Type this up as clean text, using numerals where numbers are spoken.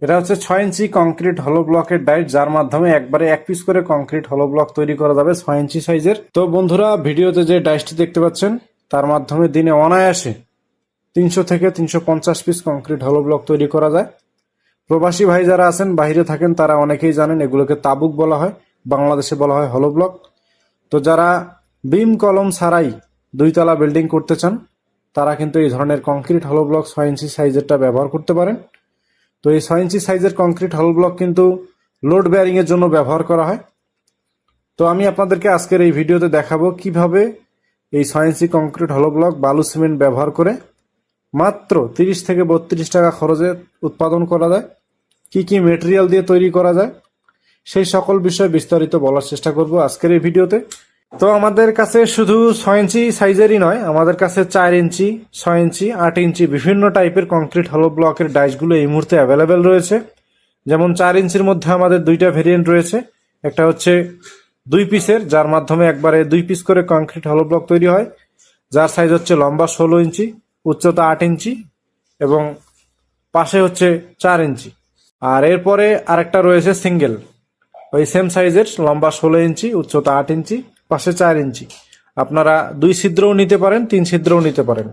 এটা হচ্ছে 6 ইঞ্চি কংক্রিট হলো ব্লকের ডাইস, যার মাধ্যমে একবারে এক পিস করে কংক্রিট হলো ব্লক তৈরি করা যাবে 6 ইঞ্চি সাইজের। তো বন্ধুরা, ভিডিওতে যে ডাইসটি দেখতে পাচ্ছেন তার মাধ্যমে দিনে অনায়াসে 300 থেকে 350 পিস কংক্রিট হলো ব্লক তৈরি করা যায়। প্রবাসী ভাই যারা আছেন, বাইরে থাকেন, তারা অনেকেই জানেন এগুলোকে তাবুক বলা হয়, বাংলাদেশে বলা হয় হলো ব্লক। তো যারা বিম কলম ছাড়াই 2 তলা বিল্ডিং করতে চান, তারা কিন্তু এই ধরনের কংক্রিট হলো ব্লক 6 ইঞ্চি সাইজেরটা ব্যবহার করতে পারেন। তো এই 6 ইঞ্চি সাইজের কংক্রিট হল ব্লক কিন্তু লোড বেয়ারিং এর জন্য ব্যবহার করা হয়। তো আমি আপনাদেরকে আজকের এই ভিডিওতে দেখাবো কিভাবে এই 6 ইঞ্চি কংক্রিট হল ব্লক বালু সিমেন্ট ব্যবহার করে মাত্র 30 থেকে 32 টাকা খরচে উৎপাদন করা যায়, কি কি মেটেরিয়াল দিয়ে তৈরি করা যায়, সেই সকল বিষয় বিস্তারিত বলার চেষ্টা করব আজকের এই ভিডিওতে। তো আমাদের কাছে শুধু 6 ইঞ্চি সাইজেরই নয়, আমাদের কাছে 4 ইঞ্চি, 6 ইঞ্চি, 8 ইঞ্চি বিভিন্ন টাইপের কংক্রিট হলো ব্লকের ডাইসগুলো এই মুহূর্তে অ্যাভেলেবেল রয়েছে। যেমন 4 ইঞ্চির মধ্যে আমাদের 2টা ভেরিয়েন্ট রয়েছে। একটা হচ্ছে 2 পিসের, যার মাধ্যমে একবারে 2 পিস করে কংক্রিট হলো ব্লক তৈরি হয়, যার সাইজ হচ্ছে লম্বা 16 ইঞ্চি, উচ্চতা 8 ইঞ্চি এবং পাশে হচ্ছে 4 ইঞ্চি। আর এরপরে আরেকটা রয়েছে সিঙ্গেল, ওই সেম সাইজের, লম্বা 16 ইঞ্চি, উচ্চতা 8 ইঞ্চি, পাশে 4 ইঞ্চি। আপনারা 2 ছিদ্রও নিতে পারেন, 3 ছিদ্রও নিতে পারেন।